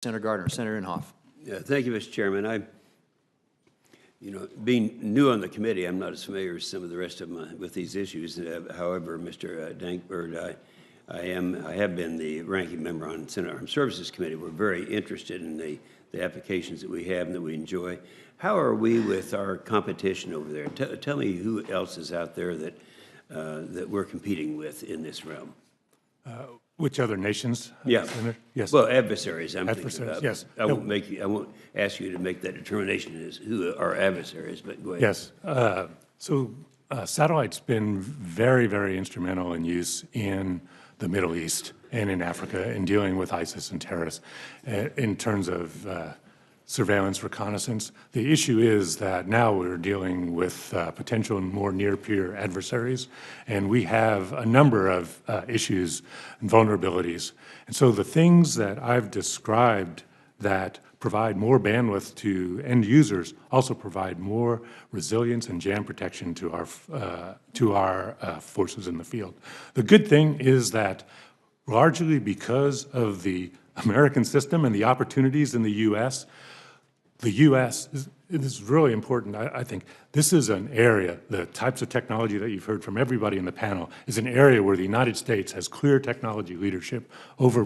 Senator Gardner. Senator Inhofe. Yeah, thank you, Mr. Chairman. Being new on the committee, I'm not as familiar as some of the rest of them with these issues. However, Mr. Dankberg, I have been the ranking member on Senate Armed Services Committee. We're very interested in the applications that we have and that we enjoy. How are we with our competition over there? Tell me who else is out there that that we're competing with in this realm. Which other nations? Yeah. Senator? Yes. Well, adversaries. I'm thinking Adversaries, about. yes. I won't ask you to make that determination as who our adversaries, but go ahead. Yes. Satellite's been very, very instrumental in use in the Middle East and in Africa in dealing with ISIS and terrorists in terms of surveillance, reconnaissance. The issue is that now we're dealing with potential more near-peer adversaries, and we have a number of issues and vulnerabilities. And so the things that I've described that provide more bandwidth to end users also provide more resilience and jam protection to our forces in the field. The good thing is that largely because of the American system and the opportunities in the U.S., it is really important. I think this is an area, the types of technology that you've heard from everybody in the panel, is an area where the United States has clear technology leadership over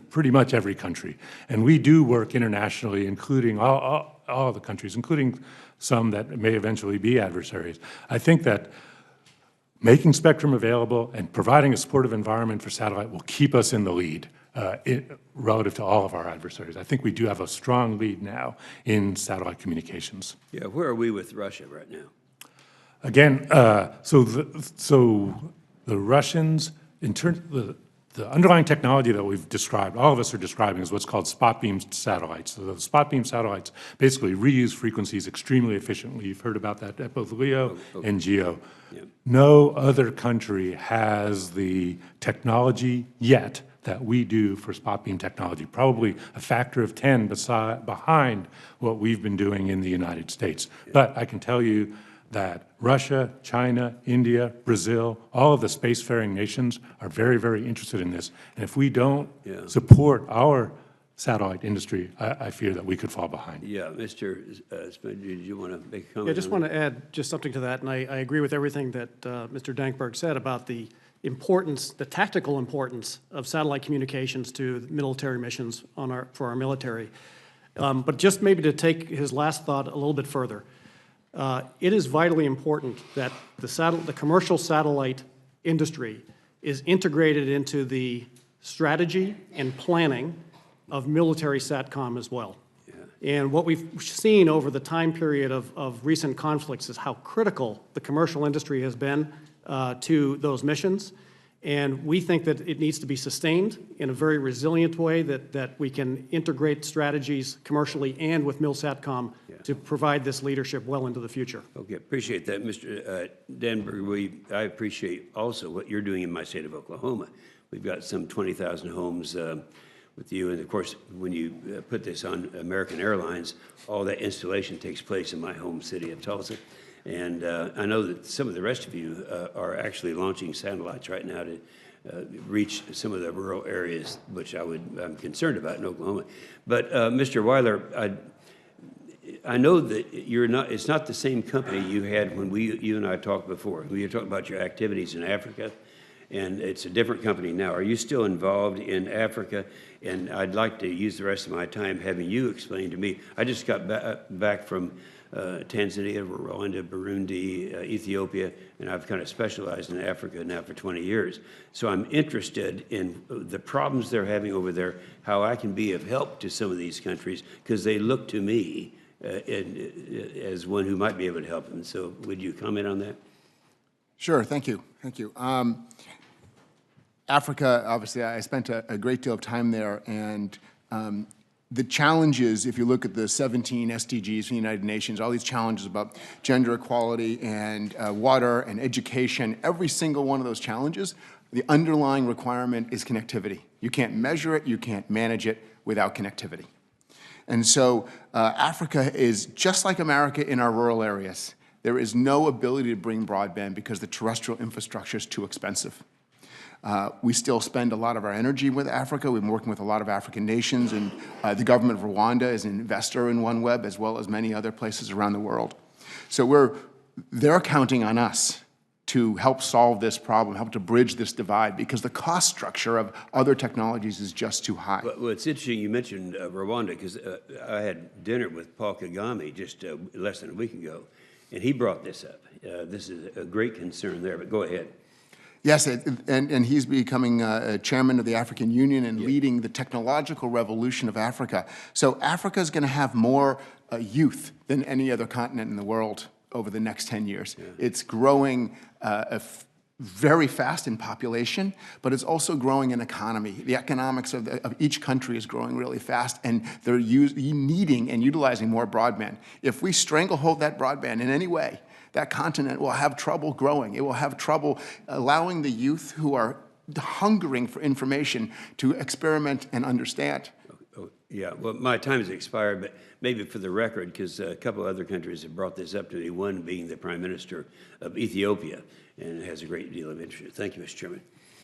pretty much every country. And we do work internationally, including all the countries, including some that may eventually be adversaries. I think that making spectrum available and providing a supportive environment for satellite will keep us in the lead. Relative to all of our adversaries. I think we do have a strong lead now in satellite communications. Yeah, where are we with Russia right now? Again, so the Russians, in terms the underlying technology that we've described, all of us are describing, is what's called spot beam satellites. So the spot beam satellites basically reuse frequencies extremely efficiently. You've heard about that at both LEO and GEO. Yeah. No other country has the technology yet that we do for spot beam technology, probably a factor of 10 behind what we've been doing in the United States. Yeah. But I can tell you that Russia, China, India, Brazil, all of the spacefaring nations are very, very interested in this. And if we don't support our satellite industry, I fear that we could fall behind. Yeah, Mr. Spence, did you want to make a comment? Yeah, I just want to add just something to that, and I agree with everything that Mr. Dankberg said about the importance, the tactical importance of satellite communications to military missions for our military. But just maybe to take his last thought a little bit further, it is vitally important that the commercial satellite industry is integrated into the strategy and planning of military SATCOM as well. Yeah. And what we've seen over the time period of recent conflicts is how critical the commercial industry has been to those missions, and we think that it needs to be sustained in a very resilient way, that we can integrate strategies commercially and with MilSatCom to provide this leadership well into the future. Okay, appreciate that, Mr. Denberg. I appreciate also what you're doing in my state of Oklahoma. We've got some 20,000 homes with you, and of course, when you put this on American Airlines, all that installation takes place in my home city of Tulsa. And I know that some of the rest of you are actually launching satellites right now to reach some of the rural areas, which I'm concerned about in Oklahoma. But Mr. Weiler, I know that it's not the same company you had when you and I talked before. We were talking about your activities in Africa, and it's a different company now. Are you still involved in Africa? And I'd like to use the rest of my time having you explain to me. I just got back from Tanzania, Rwanda, Burundi, Ethiopia, and I've kind of specialized in Africa now for 20 years. So I'm interested in the problems they're having over there, how I can be of help to some of these countries, because they look to me as one who might be able to help them. So would you comment on that? Sure, thank you. Thank you. Africa, obviously, I spent a great deal of time there, and the challenges, if you look at the 17 SDGs from the United Nations, all these challenges about gender equality and water and education, every single one of those challenges, the underlying requirement is connectivity. You can't measure it, you can't manage it without connectivity. And so Africa is just like America in our rural areas. There is no ability to bring broadband because the terrestrial infrastructure is too expensive. We still spend a lot of our energy with Africa. We've been working with a lot of African nations, and the government of Rwanda is an investor in OneWeb, as well as many other places around the world. So they're counting on us to help solve this problem, help to bridge this divide, because the cost structure of other technologies is just too high. Well, it's interesting you mentioned Rwanda, because I had dinner with Paul Kagame just less than a week ago, and he brought this up. This is a great concern there, but go ahead. Yes, and he's becoming chairman of the African Union and leading the technological revolution of Africa. So Africa is going to have more youth than any other continent in the world over the next 10 years. Yeah. It's growing very fast in population, but it's also growing in economy. The economics of each country is growing really fast, and they're needing and utilizing more broadband. If we stranglehold that broadband in any way, that continent will have trouble growing. It will have trouble allowing the youth who are hungering for information to experiment and understand. Yeah, well, my time has expired, but maybe for the record, because a couple of other countries have brought this up to me, one being the Prime Minister of Ethiopia, and it has a great deal of interest. Thank you, Mr. Chairman.